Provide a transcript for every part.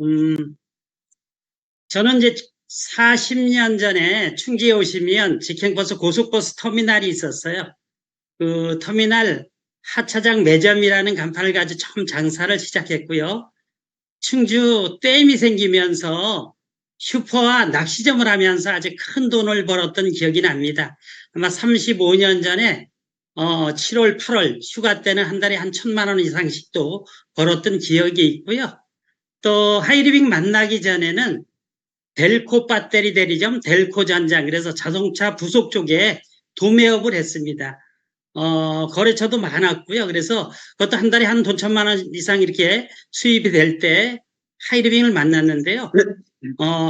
음, 저는 이제 40년 전에 충주에 오시면 직행버스 고속버스 터미널이 있었어요. 그 터미널 하차장 매점이라는 간판을 가지고 처음 장사를 시작했고요. 충주 댐이 생기면서 슈퍼와 낚시점을 하면서 아주 큰 돈을 벌었던 기억이 납니다. 아마 35년 전에 7월, 8월 휴가 때는 한 달에 한 1,000만 원 이상씩도 벌었던 기억이 있고요. 또 하이리빙 만나기 전에는 델코 배터리 대리점, 델코 전장, 그래서 자동차 부속 쪽에 도매업을 했습니다. 거래처도 많았고요. 그래서 그것도 한 달에 한 돈 1,000만 원 이상 이렇게 수입이 될 때 하이리빙을 만났는데요.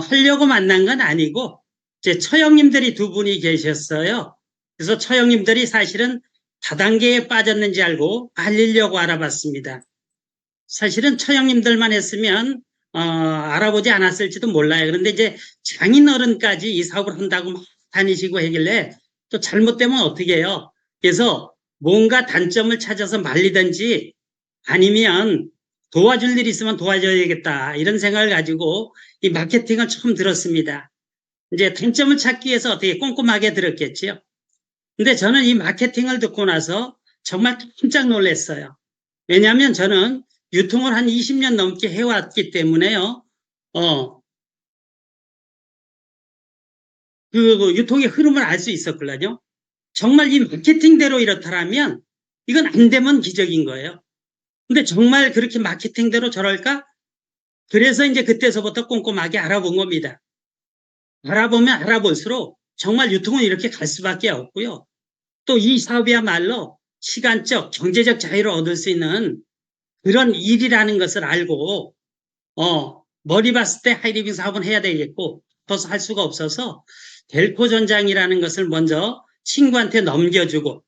하려고 만난 건 아니고, 제 처형님들이 두 분이 계셨어요. 그래서 처형님들이 사실은 다단계에 빠졌는지 알고 알리려고 알아봤습니다. 사실은 처형님들만 했으면 알아보지 않았을지도 몰라요. 그런데 이제 장인어른까지 이 사업을 한다고 막 다니시고 하길래 또 잘못되면 어떻게 해요? 그래서 뭔가 단점을 찾아서 말리든지 아니면 도와줄 일 있으면 도와줘야겠다 이런 생각을 가지고 이 마케팅을 처음 들었습니다. 이제 단점을 찾기 위해서 어떻게 꼼꼼하게 들었겠지요. 근데 저는 이 마케팅을 듣고 나서 정말 깜짝 놀랐어요. 왜냐하면 저는 유통을 한 20년 넘게 해왔기 때문에요. 그 유통의 흐름을 알 수 있었거든요. 정말 이 마케팅대로 이렇다면 이건 안 되면 기적인 거예요. 근데 정말 그렇게 마케팅대로 저럴까? 그래서 이제 그때서부터 꼼꼼하게 알아본 겁니다. 알아보면 알아볼수록 정말 유통은 이렇게 갈 수밖에 없고요. 또 이 사업이야말로 시간적, 경제적 자유를 얻을 수 있는 그런 일이라는 것을 알고 머리 봤을 때 하이리빙 사업은 해야 되겠고 더서 할 수가 없어서 델코 전장이라는 것을 먼저 친구한테 넘겨주고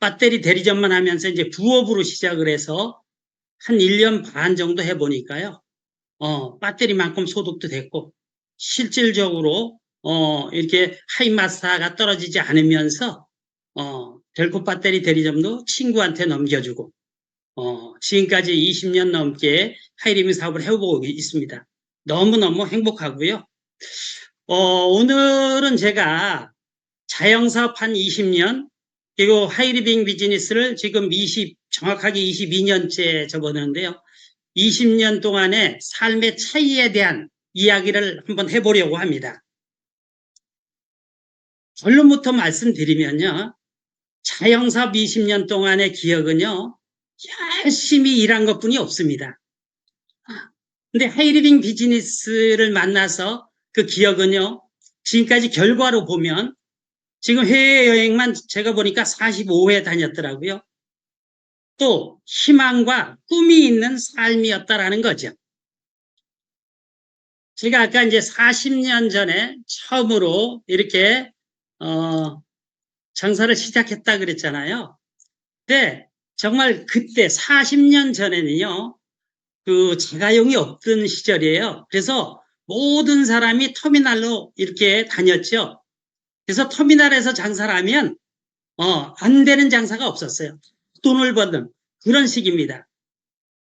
배터리 대리점만 하면서 이제 부업으로 시작을 해서 한 1년 반 정도 해보니까요. 배터리만큼 소득도 됐고 실질적으로 이렇게 하이마스가 떨어지지 않으면서 델코 배터리 대리점도 친구한테 넘겨주고 지금까지 20년 넘게 하이리빙 사업을 해보고 있습니다. 너무너무 행복하고요. 오늘은 제가 자영사업 한 20년, 그리고 하이리빙 비즈니스를 지금 정확하게 22년째 접었는데요. 20년 동안의 삶의 차이에 대한 이야기를 한번 해보려고 합니다. 결론부터 말씀드리면요. 자영사업 20년 동안의 기억은요. 열심히 일한 것뿐이 없습니다. 근데 하이리빙 비즈니스를 만나서 그 기억은요. 지금까지 결과로 보면 지금 해외여행만 제가 보니까 45회 다녔더라고요. 또 희망과 꿈이 있는 삶이었다라는 거죠. 제가 아까 이제 40년 전에 처음으로 이렇게 장사를 시작했다 그랬잖아요. 근데 정말 그때 40년 전에는요. 그 자가용이 없던 시절이에요. 그래서 모든 사람이 터미널로 이렇게 다녔죠. 그래서 터미널에서 장사를 하면 안 되는 장사가 없었어요. 돈을 버는 그런 식입니다.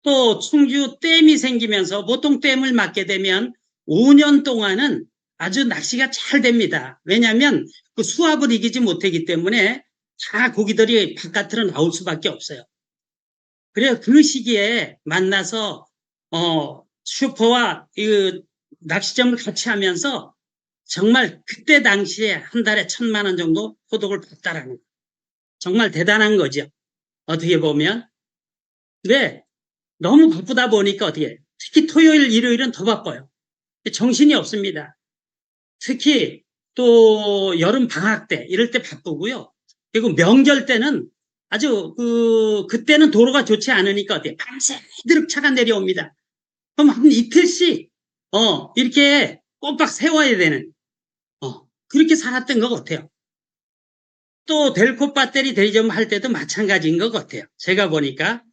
또 충주 댐이 생기면서 보통 댐을 맡게 되면 5년 동안은 아주 낚시가 잘 됩니다. 왜냐하면 그 수압을 이기지 못하기 때문에 다 고기들이 바깥으로 나올 수밖에 없어요. 그래요. 그 시기에 만나서 슈퍼와 이 낚시점을 같이 하면서 정말 그때 당시에 한 달에 1,000만 원 정도 소득을 봤다라는 거. 정말 대단한 거죠. 어떻게 보면. 근데 너무 바쁘다 보니까 어떻게 특히 토요일, 일요일은 더 바빠요. 정신이 없습니다. 특히 또 여름 방학 때 이럴 때 바쁘고요. 그리고 명절 때는 아주 그때는 도로가 좋지 않으니까 어때요? 밤새도록 차가 내려옵니다. 그럼 한 이틀씩 이렇게 꼬박 세워야 되는 그렇게 살았던 것 같아요. 또 델코 배터리 대리점 할 때도 마찬가지인 것 같아요. 제가 보니까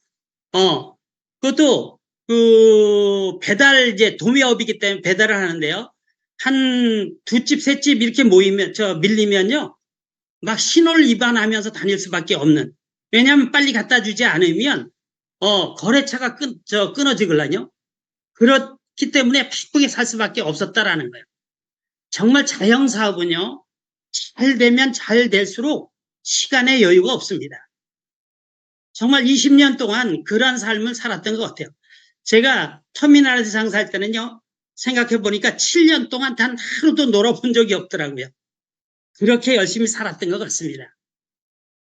그것도 그 배달 이제 도매업이기 때문에 배달을 하는데요. 한 두 집, 세 집 이렇게 모이면 밀리면요. 막 신호를 위반하면서 다닐 수밖에 없는. 왜냐하면 빨리 갖다 주지 않으면 거래처가 끊어지거든요. 많기 때문에 바쁘게 살 수밖에 없었다라는 거예요. 정말 자영사업은요, 잘 되면 잘 될수록 시간의 여유가 없습니다. 정말 20년 동안 그러한 삶을 살았던 것 같아요. 제가 터미널에서 장사할 때는요, 생각해 보니까 7년 동안 단 하루도 놀아본 적이 없더라고요. 그렇게 열심히 살았던 것 같습니다.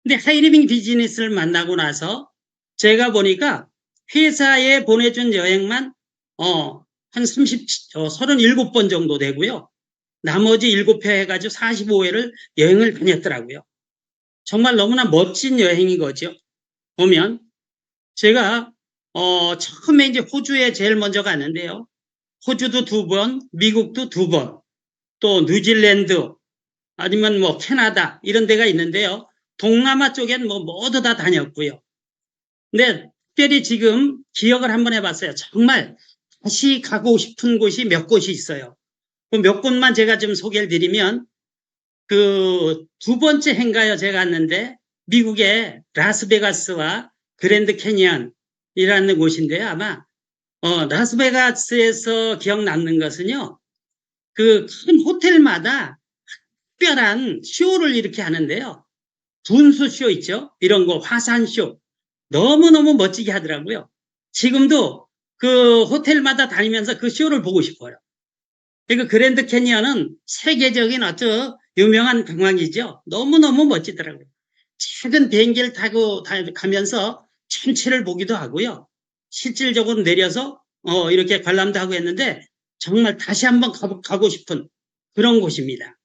근데 하이리빙 비즈니스를 만나고 나서 제가 보니까 회사에 보내준 여행만 한 37번 정도 되고요. 나머지 7회 해가지고 45회를 여행을 다녔더라고요. 정말 너무나 멋진 여행인 거죠. 보면 제가 처음에 이제 호주에 제일 먼저 갔는데요. 호주도 2번, 미국도 2번, 또 뉴질랜드 아니면 뭐 캐나다 이런 데가 있는데요. 동남아 쪽엔 뭐 모두 다 다녔고요. 근데 특별히 지금 기억을 한번 해봤어요. 정말 다시 가고 싶은 곳이 몇 곳이 있어요. 그 몇 곳만 제가 좀 소개를 드리면 그 2번째 해인가요? 제가 갔는데 미국의 라스베가스와 그랜드 캐니언이라는 곳인데요. 아마 라스베가스에서 기억 남는 것은요. 그 큰 호텔마다 특별한 쇼를 이렇게 하는데요. 분수쇼 있죠? 이런 거 화산쇼 너무너무 멋지게 하더라고요. 지금도 그 호텔마다 다니면서 그 쇼를 보고 싶어요. 그 그랜드 캐니언은 세계적인 아주 유명한 관광이죠. 너무너무 멋지더라고요. 작은 비행기를 타고 가면서 전체를 보기도 하고요. 실질적으로 내려서 이렇게 관람도 하고 했는데 정말 다시 한번 가고 싶은 그런 곳입니다.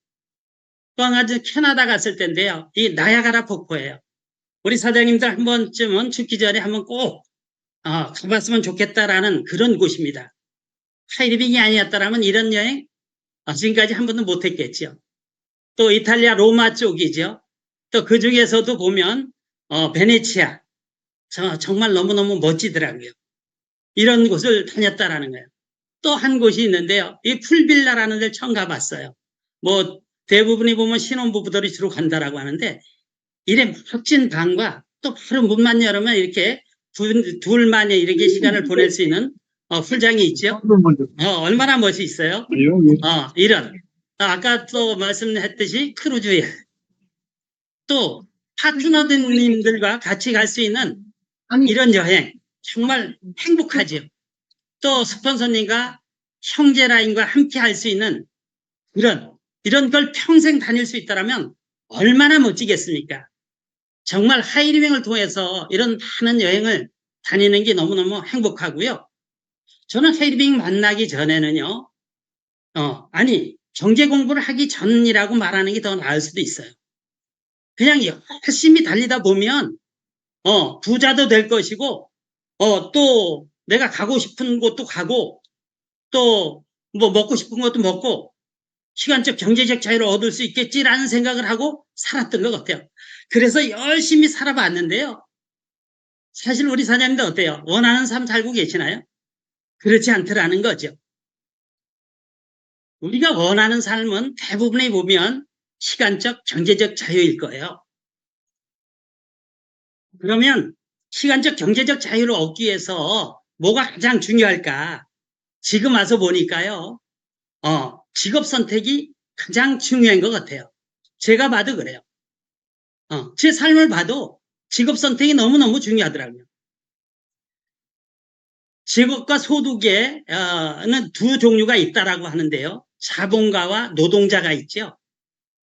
또 한 가지 캐나다 갔을 때인데요. 이 나야가라 폭포예요. 우리 사장님들 한 번쯤은 죽기 전에 한번 꼭 가봤으면 좋겠다라는 그런 곳입니다. 하이리빙이 아니었다라면 이런 여행 지금까지 한 번도 못했겠죠. 또 이탈리아 로마 쪽이죠. 또 그 중에서도 보면 베네치아 정말 너무너무 멋지더라고요. 이런 곳을 다녔다라는 거예요. 또 한 곳이 있는데요. 이 풀빌라라는 데를 처음 가봤어요. 뭐 대부분이 보면 신혼부부들이 주로 간다라고 하는데 이래 멋진 방과 또 바로 문만 열으면 이렇게 둘만의 이렇게 시간을 보낼 수 있는 풀장이 있죠. 얼마나 멋있어요. 이런 아까 또 말씀했듯이 크루즈에 또 파트너님들과 같이 갈 수 있는 이런 여행 정말 행복하죠. 또 스폰서님과 형제라인과 함께 할 수 있는 이런 걸 평생 다닐 수 있다면 얼마나 멋지겠습니까? 정말 하이리빙을 통해서 이런 많은 여행을 다니는 게 너무너무 행복하고요. 저는 하이리빙 만나기 전에는요, 경제 공부를 하기 전이라고 말하는 게 더 나을 수도 있어요. 그냥 열심히 달리다 보면, 부자도 될 것이고, 또 내가 가고 싶은 곳도 가고, 또 뭐 먹고 싶은 것도 먹고, 시간적 경제적 자유를 얻을 수 있겠지라는 생각을 하고 살았던 것 같아요. 그래서 열심히 살아봤는데요. 사실 우리 사장님도 어때요? 원하는 삶 살고 계시나요? 그렇지 않더라는 거죠. 우리가 원하는 삶은 대부분에 보면 시간적, 경제적 자유일 거예요. 그러면 시간적, 경제적 자유를 얻기 위해서 뭐가 가장 중요할까? 지금 와서 보니까요. 직업 선택이 가장 중요한 것 같아요. 제가 봐도 그래요. 제 삶을 봐도 직업 선택이 너무너무 중요하더라고요. 직업과 소득에는 두 종류가 있다라고 하는데요. 자본가와 노동자가 있죠.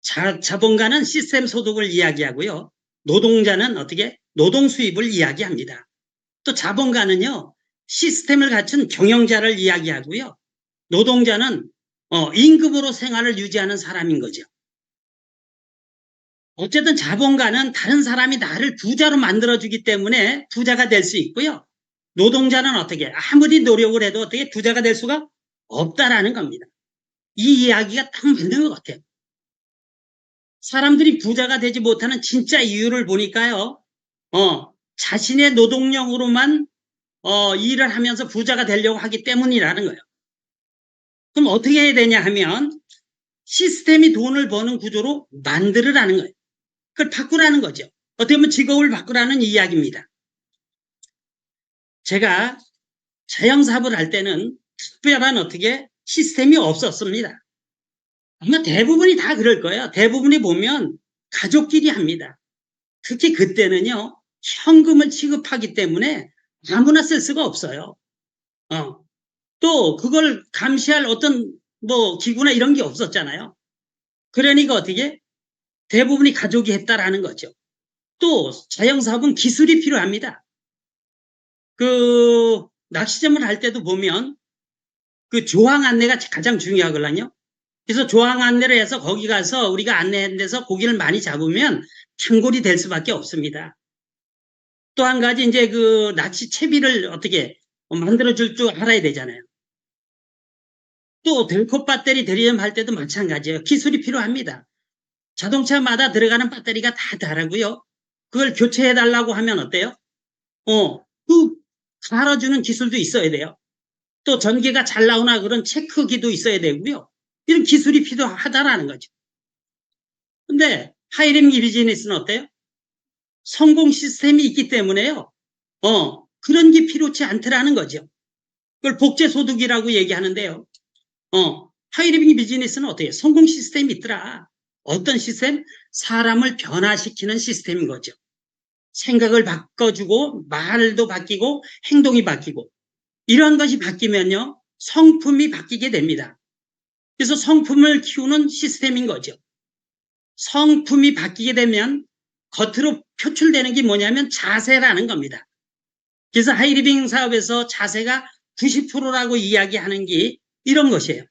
자본가는 시스템 소득을 이야기하고요. 노동자는 어떻게? 노동 수입을 이야기합니다. 또 자본가는요. 시스템을 갖춘 경영자를 이야기하고요. 노동자는 임금으로 생활을 유지하는 사람인 거죠. 어쨌든 자본가는 다른 사람이 나를 부자로 만들어주기 때문에 부자가 될 수 있고요. 노동자는 어떻게 아무리 노력을 해도 어떻게 부자가 될 수가 없다라는 겁니다. 이 이야기가 딱 맞는 것 같아요. 사람들이 부자가 되지 못하는 진짜 이유를 보니까요. 자신의 노동력으로만 일을 하면서 부자가 되려고 하기 때문이라는 거예요. 그럼 어떻게 해야 되냐 하면 시스템이 돈을 버는 구조로 만들으라는 거예요. 그걸 바꾸라는 거죠. 어떻게 보면 직업을 바꾸라는 이야기입니다. 제가 자영사업을 할 때는 특별한 어떻게 시스템이 없었습니다. 아마 대부분이 다 그럴 거예요. 대부분이 보면 가족끼리 합니다. 특히 그때는요, 현금을 취급하기 때문에 아무나 쓸 수가 없어요. 또 그걸 감시할 어떤 뭐 기구나 이런 게 없었잖아요. 그러니까 어떻게 대부분이 가족이 했다라는 거죠. 또 자영사업은 기술이 필요합니다. 그 낚시점을 할 때도 보면 그 조항 안내가 가장 중요하거든요. 그래서 조항 안내를 해서 거기 가서 우리가 안내한 데서 고기를 많이 잡으면 단골이 될 수밖에 없습니다. 또 한 가지 이제 그 낚시 채비를 어떻게 만들어줄 줄 알아야 되잖아요. 또 델코 배터리 대리점할 때도 마찬가지예요. 기술이 필요합니다. 자동차마다 들어가는 배터리가 다 다르고요. 그걸 교체해달라고 하면 어때요? 그 갈아주는 기술도 있어야 돼요. 또 전기가 잘 나오나 그런 체크기도 있어야 되고요. 이런 기술이 필요하다라는 거죠. 근데 하이링 비즈니스는 어때요? 성공 시스템이 있기 때문에요. 그런 게 필요치 않더라는 거죠. 그걸 복제소득이라고 얘기하는데요. 하이리빙 비즈니스는 어떻게 성공 시스템이 있더라. 어떤 시스템? 사람을 변화시키는 시스템인 거죠. 생각을 바꿔주고 말도 바뀌고 행동이 바뀌고 이런 것이 바뀌면요. 성품이 바뀌게 됩니다. 그래서 성품을 키우는 시스템인 거죠. 성품이 바뀌게 되면 겉으로 표출되는 게 뭐냐면 자세라는 겁니다. 그래서 하이리빙 사업에서 자세가 90%라고 이야기하는 게 이런 것이에요.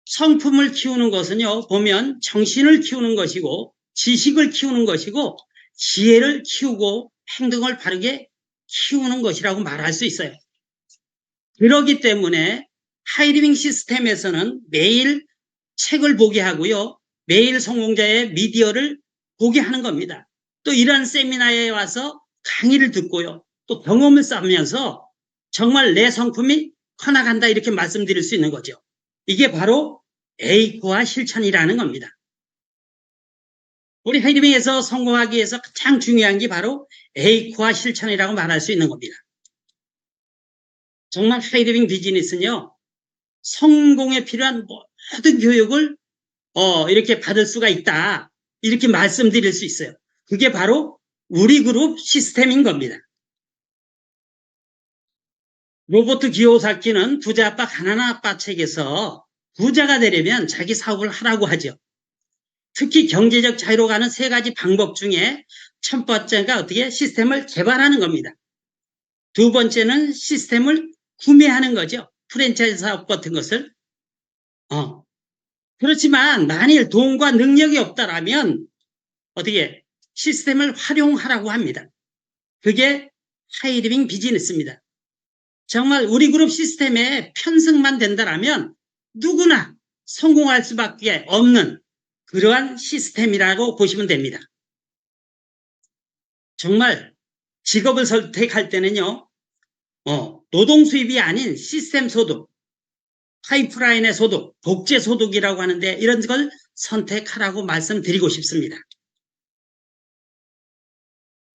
성품을 키우는 것은요, 보면 정신을 키우는 것이고, 지식을 키우는 것이고, 지혜를 키우고 행동을 바르게 키우는 것이라고 말할 수 있어요. 그렇기 때문에 하이리빙 시스템에서는 매일 책을 보게 하고요, 매일 성공자의 미디어를 보게 하는 겁니다. 또 이러한 세미나에 와서 강의를 듣고요, 또 경험을 쌓으면서 정말 내 성품이 커나간다 이렇게 말씀드릴 수 있는 거죠. 이게 바로 에이코와 실천이라는 겁니다. 우리 하이리빙에서 성공하기 위해서 가장 중요한 게 바로 에이코와 실천이라고 말할 수 있는 겁니다. 정말 하이리빙 비즈니스는요, 성공에 필요한 모든 교육을 이렇게 받을 수가 있다. 이렇게 말씀드릴 수 있어요. 그게 바로 우리 그룹 시스템인 겁니다. 로버트 기요사키는 부자 아빠 가난한 아빠 책에서 부자가 되려면 자기 사업을 하라고 하죠. 특히 경제적 자유로 가는 세 가지 방법 중에 첫 번째가 어떻게 시스템을 개발하는 겁니다. 두 번째는 시스템을 구매하는 거죠. 프랜차이즈 사업 같은 것을. 그렇지만 만일 돈과 능력이 없다라면 어떻게 시스템을 활용하라고 합니다. 그게 하이리빙 비즈니스입니다. 정말 우리 그룹 시스템에 편승만 된다라면 누구나 성공할 수밖에 없는 그러한 시스템이라고 보시면 됩니다. 정말 직업을 선택할 때는요, 노동 수입이 아닌 시스템 소득, 파이프라인의 소득, 복제 소득이라고 하는데 이런 걸 선택하라고 말씀드리고 싶습니다.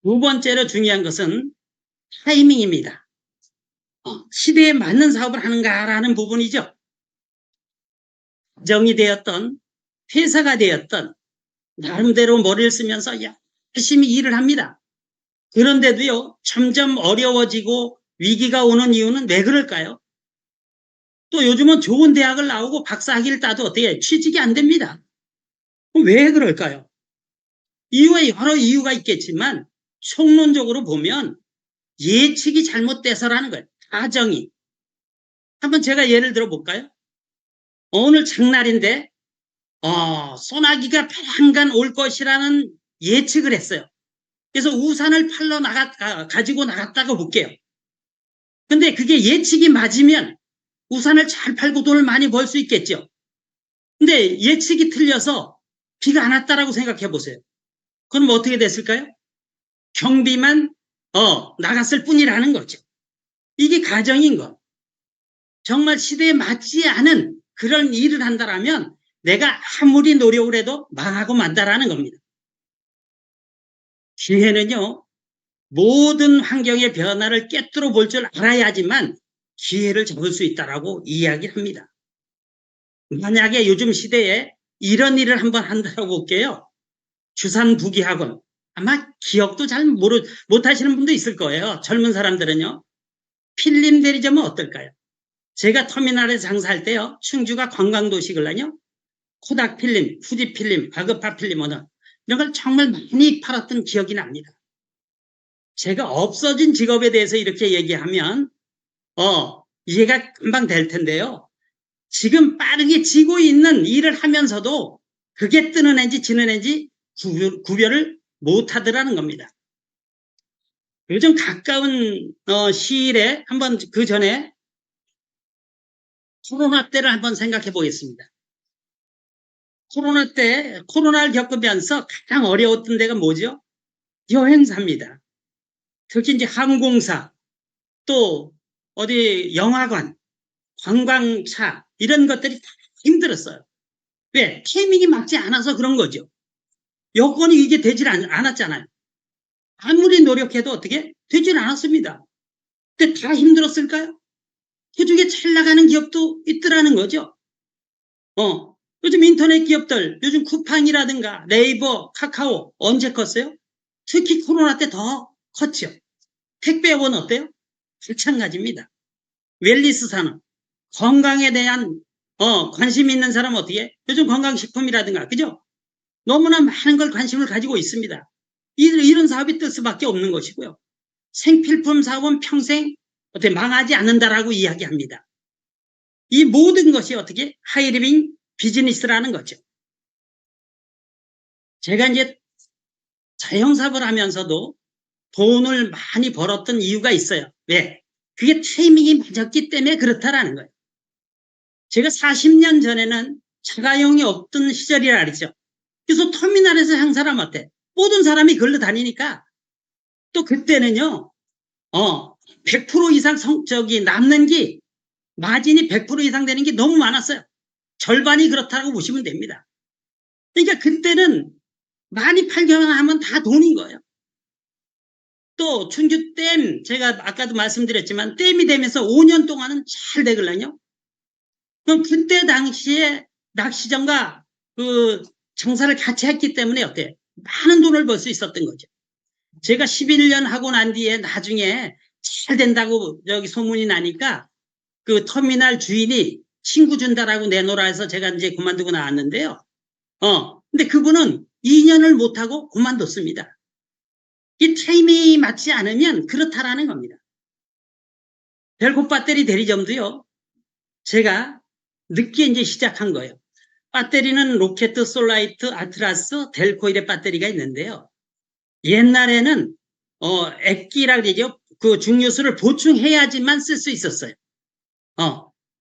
두 번째로 중요한 것은 타이밍입니다. 시대에 맞는 사업을 하는가라는 부분이죠. 정이 되었던 회사가 되었던 나름대로 머리를 쓰면서 열심히 일을 합니다. 그런데도요, 점점 어려워지고 위기가 오는 이유는 왜 그럴까요? 또 요즘은 좋은 대학을 나오고 박사학위를 따도 어떻게 취직이 안 됩니다. 왜 그럴까요? 이유에 여러 이유가 있겠지만 총론적으로 보면 예측이 잘못돼서라는 거예요. 가정이. 한번 제가 예를 들어 볼까요? 오늘 장날인데 소나기가 한간 올 것이라는 예측을 했어요. 그래서 우산을 가지고 나갔다고 볼게요. 근데 그게 예측이 맞으면 우산을 잘 팔고 돈을 많이 벌 수 있겠죠. 근데 예측이 틀려서 비가 안 왔다라고 생각해 보세요. 그럼 어떻게 됐을까요? 경비만 나갔을 뿐이라는 거죠. 이게 가정인 거. 정말 시대에 맞지 않은 그런 일을 한다라면 내가 아무리 노력을 해도 망하고 만다라는 겁니다. 기회는요, 모든 환경의 변화를 꿰뚫어 볼 줄 알아야지만 기회를 잡을 수 있다라고 이야기를 합니다. 만약에 요즘 시대에 이런 일을 한번 한다고 볼게요. 주산부기학원. 아마 기억도 잘 못하시는 분도 있을 거예요. 젊은 사람들은요. 필름 대리점은 어떨까요? 제가 터미널에서 장사할 때요. 충주가 관광도시걸라요. 코닥 필름, 후지 필름, 바그파 필름 오늘 이런 걸 정말 많이 팔았던 기억이 납니다. 제가 없어진 직업에 대해서 이렇게 얘기하면 이해가 금방 될 텐데요. 지금 빠르게 지고 있는 일을 하면서도 그게 뜨는 애인지 지는 애인지 구별을 못하더라는 겁니다. 요즘 가까운 시일에 한번 그 전에 코로나 때를 한번 생각해 보겠습니다. 코로나 때 코로나를 겪으면서 가장 어려웠던 데가 뭐죠? 여행사입니다. 특히 이제 항공사, 또 어디 영화관, 관광차 이런 것들이 다 힘들었어요. 왜? 타이밍이 맞지 않아서 그런 거죠. 여건이 이게 되질 않았잖아요. 아무리 노력해도 어떻게 되질 않았습니다. 근데 다 힘들었을까요? 그중에 잘 나가는 기업도 있더라는 거죠. 요즘 인터넷 기업들, 요즘 쿠팡이라든가 네이버, 카카오 언제 컸어요? 특히 코로나 때 더 컸죠. 택배업은 어때요? 마찬가지입니다. 웰니스 산업, 건강에 대한 관심 있는 사람 어떻게? 요즘 건강식품이라든가 그죠? 너무나 많은 걸 관심을 가지고 있습니다. 이런 사업이 뜰 수밖에 없는 것이고요. 생필품 사업은 평생 어떻게 망하지 않는다라고 이야기합니다. 이 모든 것이 어떻게 하이리빙 비즈니스라는 거죠. 제가 이제 자영사업을 하면서도 돈을 많이 벌었던 이유가 있어요. 왜? 그게 타이밍이 맞았기 때문에 그렇다라는 거예요. 제가 40년 전에는 자가용이 없던 시절이라 그랬죠. 그래서 터미널에서 한 사람 어때? 모든 사람이 걸로 다니니까 또 그때는요, 100% 이상 남는 게 마진이 100% 이상 되는 게 너무 많았어요. 절반이 그렇다고 보시면 됩니다. 그러니까 그때는 많이 팔기만 하면 다 돈인 거예요. 또 충주댐 제가 아까도 말씀드렸지만 댐이 되면서 5년 동안은 잘 되걸랑요. 그럼 그때 당시에 낚시점과 그 장사를 같이 했기 때문에 어때? 많은 돈을 벌 수 있었던 거죠. 제가 11년 하고 난 뒤에 나중에 잘 된다고 여기 소문이 나니까 그 터미널 주인이 친구 준다라고 내놓으라 해서 제가 이제 그만두고 나왔는데요. 근데 그분은 2년을 못하고 그만뒀습니다. 이 타이밍이 맞지 않으면 그렇다라는 겁니다. 벨코 배터리 대리점도요. 제가 늦게 이제 시작한 거예요. 배터리는 로켓, 솔라이트, 아트라스, 델코일의 배터리가 있는데요. 옛날에는 액기라 그러죠. 그 중류수를 보충해야지만 쓸 수 있었어요.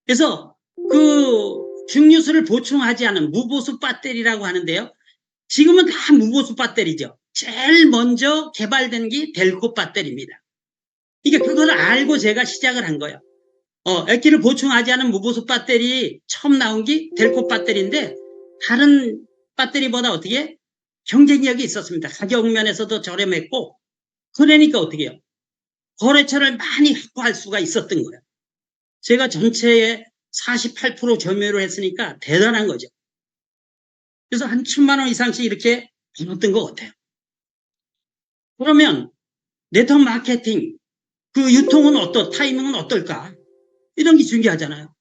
그래서 그 중류수를 보충하지 않은 무보수 배터리라고 하는데요. 지금은 다 무보수 배터리죠. 제일 먼저 개발된 게 델코 배터리입니다. 그러니까 그걸 알고 제가 시작을 한 거예요. 액기를 보충하지 않은 무보수 배터리 처음 나온 게 델코 배터리인데 다른 배터리보다 어떻게 경쟁력이 있었습니다. 가격 면에서도 저렴했고 그러니까 어떻게 해요? 거래처를 많이 확보할 수가 있었던 거예요. 제가 전체에 48% 점유를 했으니까 대단한 거죠. 그래서 한 1,000만 원 이상씩 이렇게 벌었던 것 같아요. 그러면 네트워크 마케팅, 그 유통은 타이밍은 어떨까? 이런 게 중요하잖아요.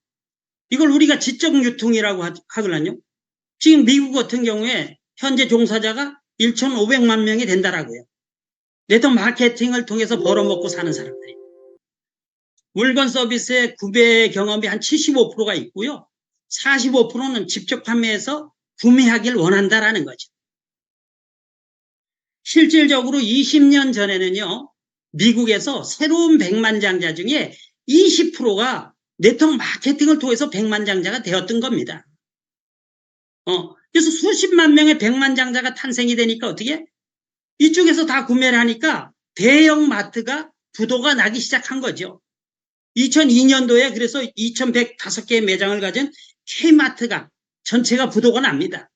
이걸 우리가 지적 유통이라고 하거든요. 지금 미국 같은 경우에 현재 종사자가 1,500만 명이 된다라고요. 네트워크 마케팅을 통해서 벌어먹고 사는 사람들이. 물건 서비스의 구매 경험이 한 75%가 있고요. 45%는 직접 판매해서 구매하길 원한다라는 거죠. 실질적으로 20년 전에는요. 미국에서 새로운 백만장자 중에 20%가 네트워크 마케팅을 통해서 백만장자가 되었던 겁니다. 그래서 수십만 명의 백만장자가 탄생이 되니까 어떻게? 이쪽에서 다 구매를 하니까 대형 마트가 부도가 나기 시작한 거죠. 2002년도에 그래서 2,105개의 매장을 가진 K마트가 전체가 부도가 납니다.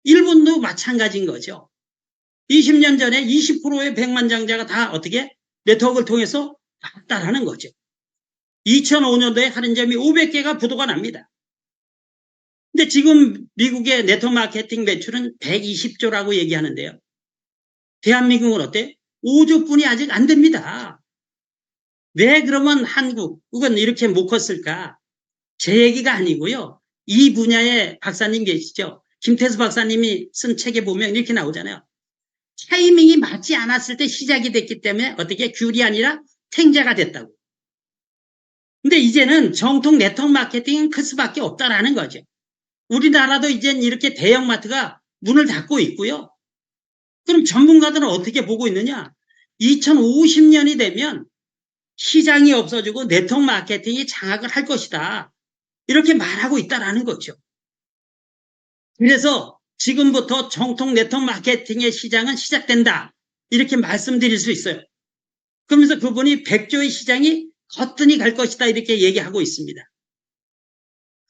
일본도 마찬가지인 거죠. 20년 전에 20%의 백만장자가 다 어떻게 네트워크를 통해서 왔다라는 거죠. 2005년도에 할인점이 500개가 부도가 납니다. 근데 지금 미국의 네트워크 마케팅 매출은 120조라고 얘기하는데요. 대한민국은 어때? 5조뿐이 아직 안 됩니다. 왜 그러면 한국은 이렇게 못 컸을까? 제 얘기가 아니고요. 이 분야의 박사님 계시죠? 김태수 박사님이 쓴 책에 보면 이렇게 나오잖아요. 타이밍이 맞지 않았을 때 시작이 됐기 때문에 어떻게 귤이 아니라 탱자가 됐다고. 근데 이제는 정통 네트워크 마케팅은 클 수밖에 없다라는 거죠. 우리나라도 이젠 이렇게 대형마트가 문을 닫고 있고요. 그럼 전문가들은 어떻게 보고 있느냐? 2050년이 되면 시장이 없어지고 네트워크 마케팅이 장악을 할 것이다. 이렇게 말하고 있다라는 거죠. 그래서 지금부터 정통 네트워크 마케팅의 시장은 시작된다. 이렇게 말씀드릴 수 있어요. 그러면서 그분이 100조의 시장이 거뜬히 갈 것이다. 이렇게 얘기하고 있습니다.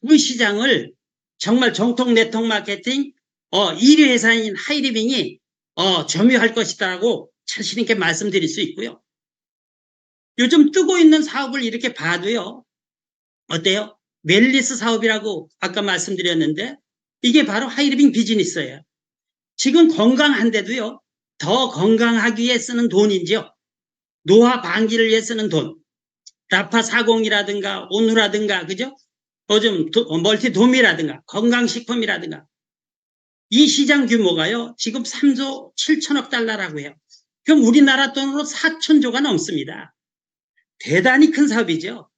그 시장을 정말 정통 네트워크 마케팅 1위 회사인 하이리빙이 점유할 것이다라고 자신 있게 말씀드릴 수 있고요. 요즘 뜨고 있는 사업을 이렇게 봐도요. 어때요? 웰리스 사업이라고 아까 말씀드렸는데 이게 바로 하이리빙 비즈니스예요. 지금 건강한데도요. 더 건강하기 위해 쓰는 돈이죠. 노화 방지를 위해 쓰는 돈. 라파 40이라든가 온누라든가 그죠? 요즘 멀티돔이라든가 건강식품이라든가 이 시장 규모가요. 지금 3조 7천억 달러라고 해요. 그럼 우리나라 돈으로 4천조가 넘습니다. 대단히 큰 사업이죠.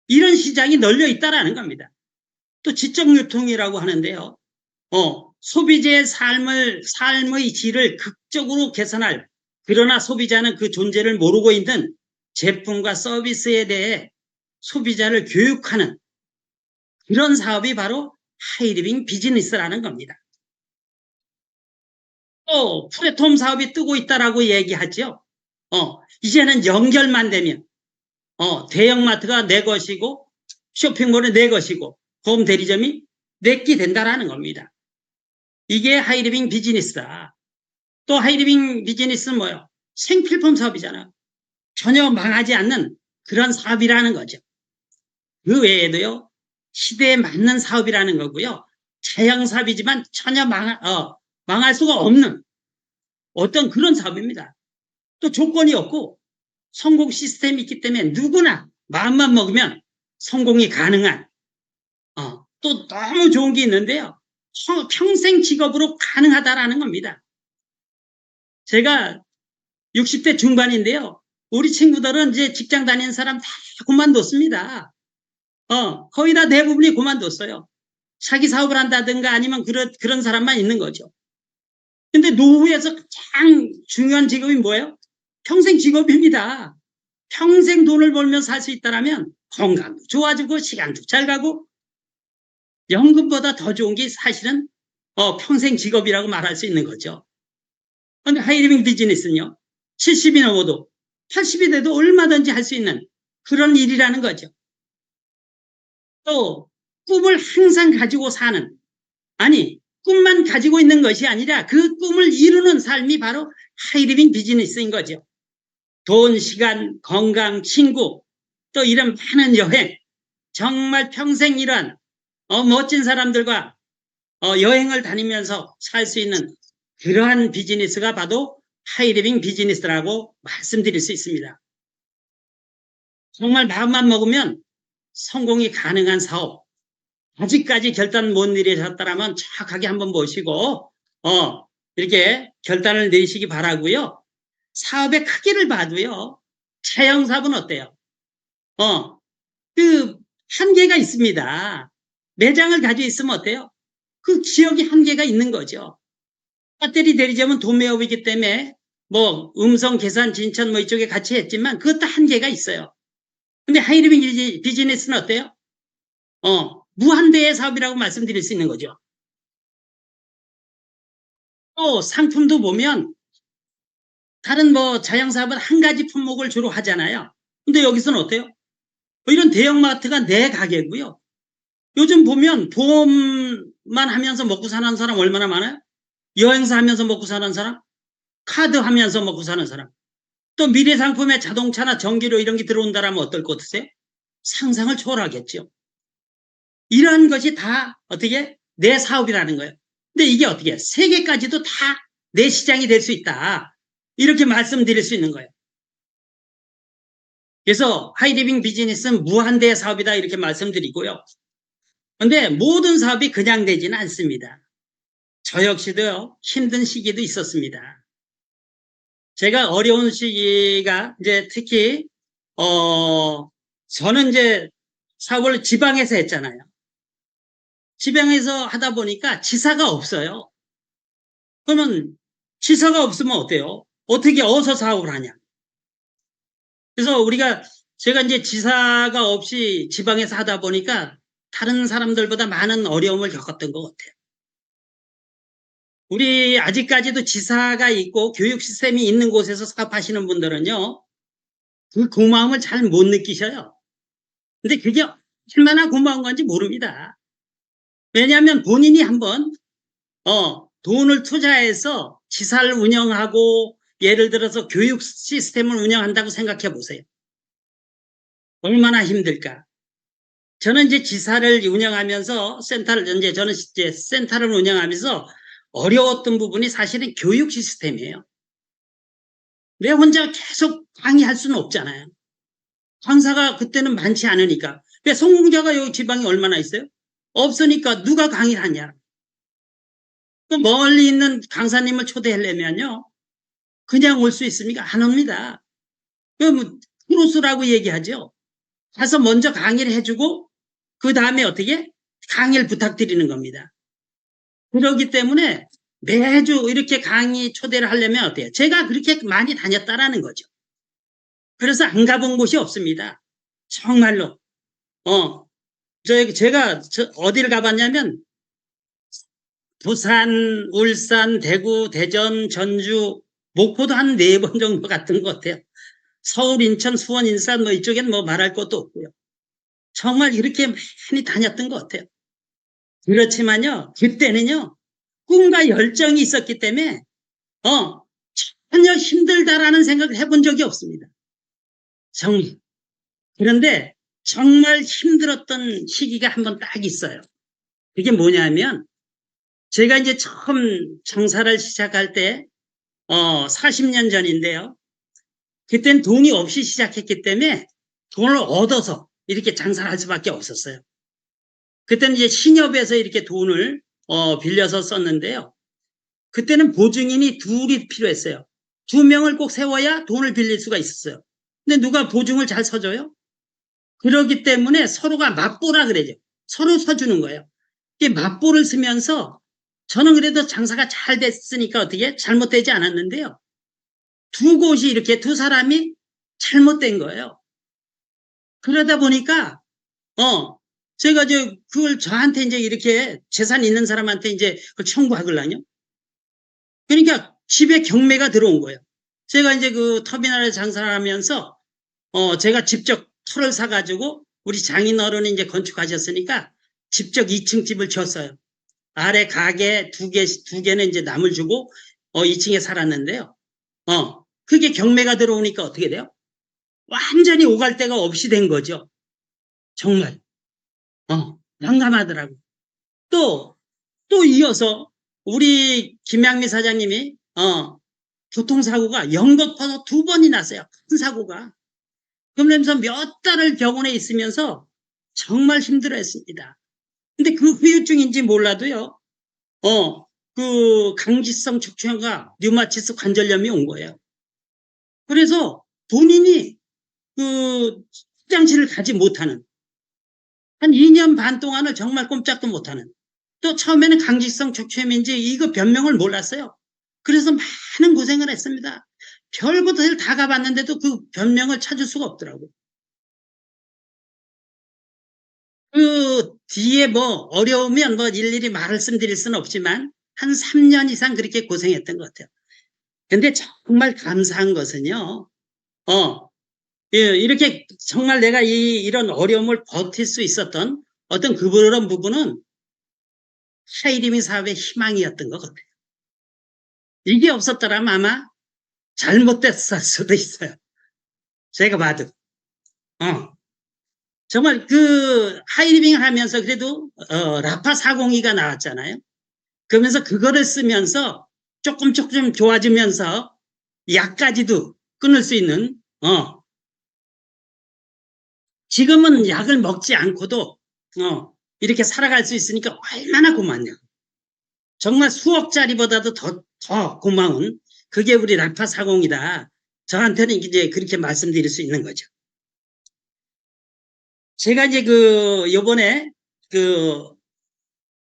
이런 시장이 널려 있다라는 겁니다. 또 지적유통이라고 하는데요. 소비자의 삶의 질을 극적으로 개선할 그러나 소비자는 그 존재를 모르고 있는 제품과 서비스에 대해 소비자를 교육하는 그런 사업이 바로 하이리빙 비즈니스라는 겁니다. 또 플랫폼 사업이 뜨고 있다라고 얘기하죠. 이제는 연결만 되면 대형마트가 내 것이고 쇼핑몰은 내 것이고 홈 대리점이 내게 된다라는 겁니다. 이게 하이리빙 비즈니스다. 또 하이리빙 비즈니스는 뭐예요? 생필품 사업이잖아요. 전혀 망하지 않는 그런 사업이라는 거죠. 그 외에도요. 시대에 맞는 사업이라는 거고요. 자영 사업이지만 전혀 망할 수가 없는 어떤 그런 사업입니다. 또 조건이 없고 성공 시스템이 있기 때문에 누구나 마음만 먹으면 성공이 가능한 또 너무 좋은 게 있는데요. 평생 직업으로 가능하다라는 겁니다. 제가 60대 중반인데요. 우리 친구들은 이제 직장 다니는 사람 다 그만뒀습니다. 거의 다 대부분이 그만뒀어요. 자기 사업을 한다든가 아니면 그런 사람만 있는 거죠. 근데 노후에서 가장 중요한 직업이 뭐예요? 평생 직업입니다. 평생 돈을 벌며 살 수 있다면 건강도 좋아지고 시간도 잘 가고 연금보다 더 좋은 게 사실은 평생 직업이라고 말할 수 있는 거죠. 근데 하이리빙 비즈니스는요. 70이 넘어도 80이 돼도 얼마든지 할 수 있는 그런 일이라는 거죠. 또 꿈을 항상 가지고 사는 아니 꿈만 가지고 있는 것이 아니라 그 꿈을 이루는 삶이 바로 하이리빙 비즈니스인 거죠. 돈, 시간, 건강, 친구 또 이런 많은 여행 정말 평생 이런 멋진 사람들과 여행을 다니면서 살 수 있는 그러한 비즈니스가 바로 하이리빙 비즈니스라고 말씀드릴 수 있습니다. 정말 마음만 먹으면 성공이 가능한 사업. 아직까지 결단 못 내리셨다면 정확하게 한번 보시고 이렇게 결단을 내리시기 바라고요. 사업의 크기를 봐도요. 자영 사업은 어때요? 그 한계가 있습니다. 매장을 가지고 있으면 어때요? 그 지역이 한계가 있는 거죠. 배터리 대리점은 도매업이기 때문에 뭐 음성, 계산, 진천 뭐 이쪽에 같이 했지만 그것도 한계가 있어요. 근데 하이리빙 비즈니스는 어때요? 무한대의 사업이라고 말씀드릴 수 있는 거죠. 또 상품도 보면 다른 뭐 자영사업은 한 가지 품목을 주로 하잖아요. 근데 여기서는 어때요? 이런 대형마트가 내 가게고요. 요즘 보면 보험만 하면서 먹고 사는 사람 얼마나 많아요? 여행사 하면서 먹고 사는 사람? 카드 하면서 먹고 사는 사람? 또 미래 상품에 자동차나 전기료 이런 게 들어온다라면 어떨 것 같으세요? 상상을 초월하겠죠. 이런 것이 다 어떻게 내 사업이라는 거예요. 근데 이게 어떻게 세계까지도 다 내 시장이 될 수 있다. 이렇게 말씀드릴 수 있는 거예요. 그래서 하이리빙 비즈니스는 무한대의 사업이다 이렇게 말씀드리고요. 그런데 모든 사업이 그냥 되지는 않습니다. 저 역시도요, 힘든 시기도 있었습니다. 제가 어려운 시기가 이제 특히 저는 이제 사업을 지방에서 했잖아요. 지방에서 하다 보니까 지사가 없어요. 그러면 지사가 없으면 어때요? 어떻게 어디서 사업을 하냐? 그래서 제가 이제 지사가 없이 지방에서 하다 보니까 다른 사람들보다 많은 어려움을 겪었던 것 같아요. 우리 아직까지도 지사가 있고 교육 시스템이 있는 곳에서 사업하시는 분들은요, 그 고마움을 잘 못 느끼셔요. 근데 그게 얼마나 고마운 건지 모릅니다. 왜냐하면 본인이 한번 돈을 투자해서 지사를 운영하고 예를 들어서 교육 시스템을 운영한다고 생각해 보세요. 얼마나 힘들까? 저는 이제 지사를 운영하면서 저는 이제 센터를 운영하면서 어려웠던 부분이 사실은 교육 시스템이에요. 내 혼자 계속 강의할 수는 없잖아요. 강사가 그때는 많지 않으니까. 왜 성공자가 여기 지방에 얼마나 있어요? 없으니까 누가 강의를 하냐? 또 멀리 있는 강사님을 초대하려면요. 그냥 올 수 있습니까? 안 옵니다. 그럼 크로스라고 얘기하죠. 가서 먼저 강의를 해주고 그 다음에 어떻게 강의를 부탁드리는 겁니다. 그렇기 때문에 매주 이렇게 강의 초대를 하려면 어때요? 제가 그렇게 많이 다녔다라는 거죠. 그래서 안 가본 곳이 없습니다. 정말로. 제가 어디를 가봤냐면 부산, 울산, 대구, 대전, 전주, 목포도 한 4번 정도 갔던 것 같아요. 서울, 인천, 수원, 인산 뭐 이쪽엔 뭐 말할 것도 없고요. 정말 이렇게 많이 다녔던 것 같아요. 그렇지만요, 그때는요, 꿈과 열정이 있었기 때문에, 전혀 힘들다라는 생각을 해본 적이 없습니다. 정말. 그런데 정말 힘들었던 시기가 한번 딱 있어요. 그게 뭐냐면, 제가 이제 처음 장사를 시작할 때, 40년 전인데요. 그땐 돈이 없이 시작했기 때문에 돈을 얻어서 이렇게 장사를 할 수밖에 없었어요. 그때는 이제 신협에서 이렇게 돈을 빌려서 썼는데요. 그때는 보증인이 둘이 필요했어요. 2명을 꼭 세워야 돈을 빌릴 수가 있었어요. 근데 누가 보증을 잘 서줘요? 그러기 때문에 서로가 맞보라 그러죠. 서로 서주는 거예요. 이게 맞보를 쓰면서 저는 그래도 장사가 잘 됐으니까 어떻게 잘못되지 않았는데요. 두 곳이 이렇게 두 사람이 잘못된 거예요. 그러다 보니까 제가 그걸 저한테 이제 이렇게 재산 있는 사람한테 이제 그걸 청구하거든요. 그러니까 집에 경매가 들어온 거예요. 제가 이제 그 터미널에 장사를 하면서 제가 직접 터를 사가지고 우리 장인 어른이 이제 건축하셨으니까 직접 2층 집을 지었어요. 아래 가게 두 개는 이제 남을 주고 2층에 살았는데요. 그게 경매가 들어오니까 어떻게 돼요? 완전히 오갈 데가 없이 된 거죠. 정말. 난감하더라고. 또, 또 이어서 우리 김양미 사장님이, 교통사고가 연거푸서 2번이 났어요. 큰 사고가. 그러면서 몇 달을 병원에 있으면서 정말 힘들어 했습니다. 근데 그 후유증인지 몰라도요, 그 강지성 척추염과 류마티스 관절염이 온 거예요. 그래서 본인이 그 화장실을 가지 못하는 한 2년 반 동안을 정말 꼼짝도 못하는 또 처음에는 강직성 척추염인지 이거 변명을 몰랐어요. 그래서 많은 고생을 했습니다. 별곳을 다 가봤는데도 그 변명을 찾을 수가 없더라고요. 그 뒤에 뭐 어려우면 뭐 일일이 말씀드릴 수는 없지만 한 3년 이상 그렇게 고생했던 것 같아요. 근데 정말 감사한 것은요. 이렇게 정말 내가 이런 어려움을 버틸 수 있었던 어떤 그런 부분은 하이리미 사업의 희망이었던 것 같아요. 이게 없었더라면 아마 잘못됐을 수도 있어요. 제가 봐도. 정말 그 하이리빙을 하면서 그래도 라파 402가 나왔잖아요. 그러면서 그거를 쓰면서 조금 좋아지면서 약까지도 끊을 수 있는 지금은 약을 먹지 않고도 이렇게 살아갈 수 있으니까 얼마나 고맙냐. 정말 수억짜리보다도 더 고마운 그게 우리 라파 402다. 저한테는 이제 그렇게 말씀드릴 수 있는 거죠. 제가 이제 요번에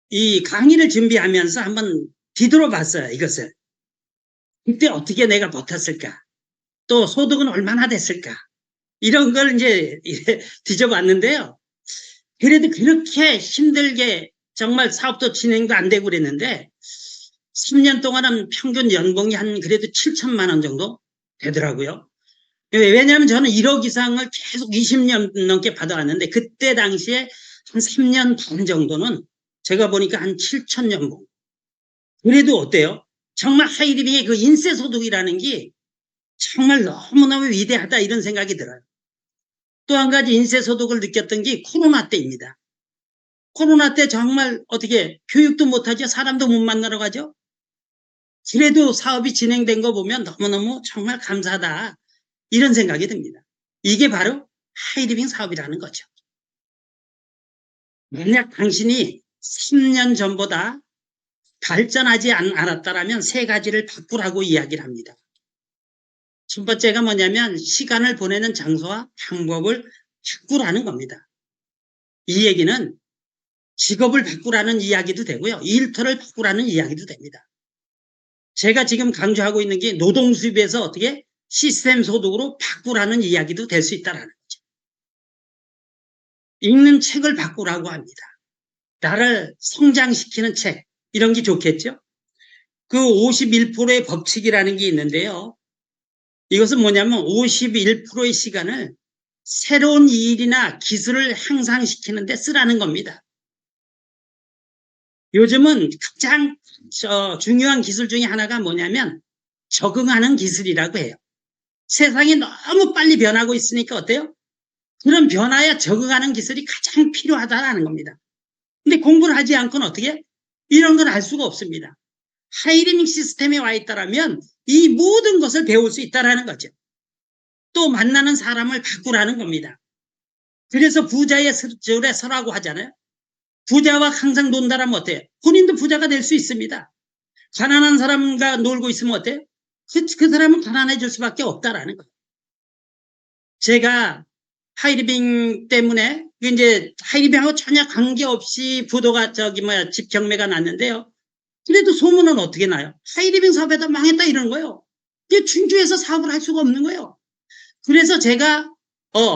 이 강의를 준비하면서 한번 뒤돌아봤어요, 이것을. 그때 어떻게 내가 버텼을까? 또 소득은 얼마나 됐을까? 이런 걸 이제 뒤져봤는데요. 그래도 그렇게 힘들게 정말 사업도 진행도 안 되고 그랬는데 3년 동안은 평균 연봉이 한 그래도 7천만 원 정도 되더라고요. 왜냐하면 저는 1억 이상을 계속 20년 넘게 받아왔는데 그때 당시에 한 3년 반 정도는 제가 보니까 한 7천 연봉. 그래도 어때요? 정말 하이리빙의 그 인세소득이라는 게 정말 너무너무 위대하다 이런 생각이 들어요. 또 한 가지 인세소득을 느꼈던 게 코로나 때입니다. 코로나 때 정말 어떻게 교육도 못하죠. 사람도 못 만나러 가죠. 그래도 사업이 진행된 거 보면 너무너무 정말 감사하다 이런 생각이 듭니다. 이게 바로 하이리빙 사업이라는 거죠. 만약 당신이 3년 전보다 발전하지 않았다면 세 가지를 바꾸라고 이야기를 합니다. 첫 번째가 뭐냐면 시간을 보내는 장소와 방법을 바꾸라는 겁니다. 이 얘기는 직업을 바꾸라는 이야기도 되고요. 일터를 바꾸라는 이야기도 됩니다. 제가 지금 강조하고 있는 게 노동 수입에서 어떻게 시스템 소득으로 바꾸라는 이야기도 될 수 있다는 거죠. 읽는 책을 바꾸라고 합니다. 나를 성장시키는 책 이런 게 좋겠죠. 그 51%의 법칙이라는 게 있는데요. 이것은 뭐냐면 51%의 시간을 새로운 일이나 기술을 향상시키는 데 쓰라는 겁니다. 요즘은 가장 중요한 기술 중에 하나가 뭐냐면 적응하는 기술이라고 해요. 세상이 너무 빨리 변하고 있으니까 어때요? 그런 변화에 적응하는 기술이 가장 필요하다는 겁니다. 근데 공부를 하지 않고는 어떻게? 이런 걸 알 수가 없습니다. 하이리밍 시스템에 와 있다면 이 모든 것을 배울 수 있다는 거죠. 또 만나는 사람을 바꾸라는 겁니다. 그래서 부자의 절에 서라고 하잖아요. 부자와 항상 논다라면 어때요? 본인도 부자가 될 수 있습니다. 가난한 사람과 놀고 있으면 어때요? 그 사람은 가난해질 수밖에 없다라는 거예요. 제가 하이리빙 때문에 이제 하이리빙하고 전혀 관계없이 부도가 집 경매가 났는데요. 그래도 소문은 어떻게 나요? 하이리빙 사업에다 망했다 이러는 거예요. 충주에서 사업을 할 수가 없는 거예요. 그래서 제가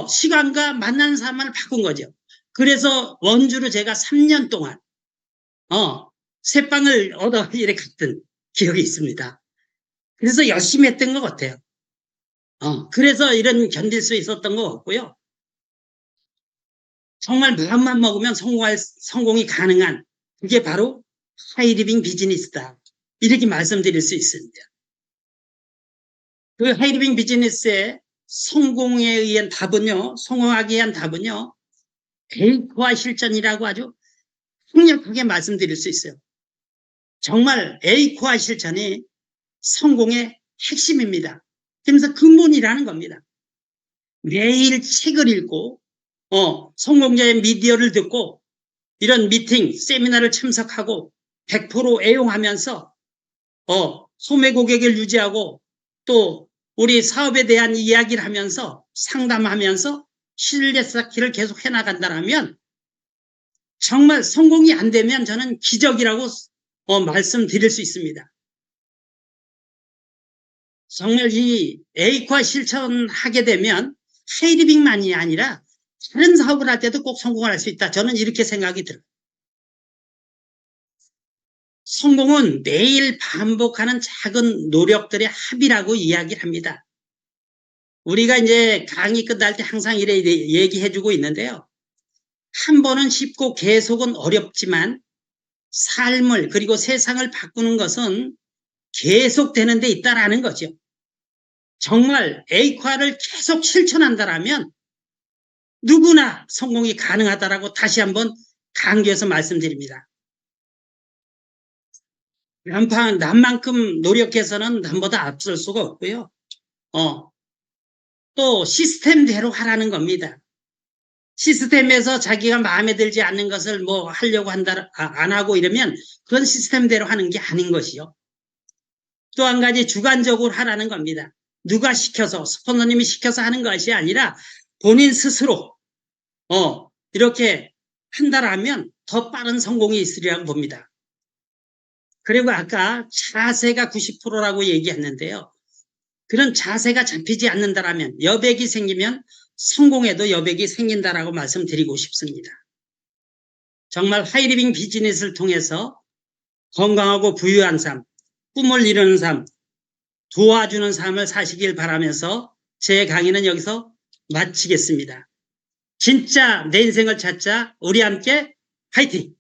시간과 만나는 사람을 바꾼 거죠. 그래서 원주로 제가 3년 동안 새빵을 얻어 이렇게 갔던 기억이 있습니다. 그래서 열심히 했던 것 같아요. 그래서 이런 견딜 수 있었던 것 같고요. 정말 마음만 먹으면 성공이 가능한 그게 바로 하이리빙 비즈니스다. 이렇게 말씀드릴 수 있습니다. 그 하이리빙 비즈니스의 성공에 의한 답은요, 성공하기 위한 답은요, 에이크와 실천이라고 아주 강력하게 말씀드릴 수 있어요. 정말 에이크와 실천이 성공의 핵심입니다. 그러면서 근본이라는 겁니다. 매일 책을 읽고 성공자의 미디어를 듣고 이런 미팅, 세미나를 참석하고 100% 애용하면서 소매 고객을 유지하고 또 우리 사업에 대한 이야기를 하면서 상담하면서 신뢰 쌓기를 계속 해나간다면 정말 성공이 안 되면 저는 기적이라고 말씀드릴 수 있습니다. 정말 이 에이크와 실천하게 되면 하이리빙만이 아니라 다른 사업을 할 때도 꼭 성공할 수 있다. 저는 이렇게 생각이 들어요. 성공은 매일 반복하는 작은 노력들의 합이라고 이야기를 합니다. 우리가 이제 강의 끝날 때 항상 이래 얘기해주고 있는데요. 한 번은 쉽고 계속은 어렵지만 삶을 그리고 세상을 바꾸는 것은 계속되는 데 있다라는 거죠. 정말 에이크화를 계속 실천한다라면 누구나 성공이 가능하다라고 다시 한번 강조해서 말씀드립니다. 남만큼 노력해서는 남보다 앞설 수가 없고요. 또 시스템대로 하라는 겁니다. 시스템에서 자기가 마음에 들지 않는 것을 뭐 하려고 안 하고 이러면 그건 시스템대로 하는 게 아닌 것이요. 또 한 가지 주관적으로 하라는 겁니다. 누가 시켜서, 스폰서님이 시켜서 하는 것이 아니라 본인 스스로, 이렇게 한다라면 더 빠른 성공이 있으리라고 봅니다. 그리고 아까 자세가 90%라고 얘기했는데요. 그런 자세가 잡히지 않는다라면, 여백이 생기면 성공에도 여백이 생긴다라고 말씀드리고 싶습니다. 정말 하이리빙 비즈니스를 통해서 건강하고 부유한 삶, 꿈을 이루는 삶, 도와주는 삶을 사시길 바라면서 제 강의는 여기서 마치겠습니다. 진짜 내 인생을 찾자. 우리 함께 화이팅!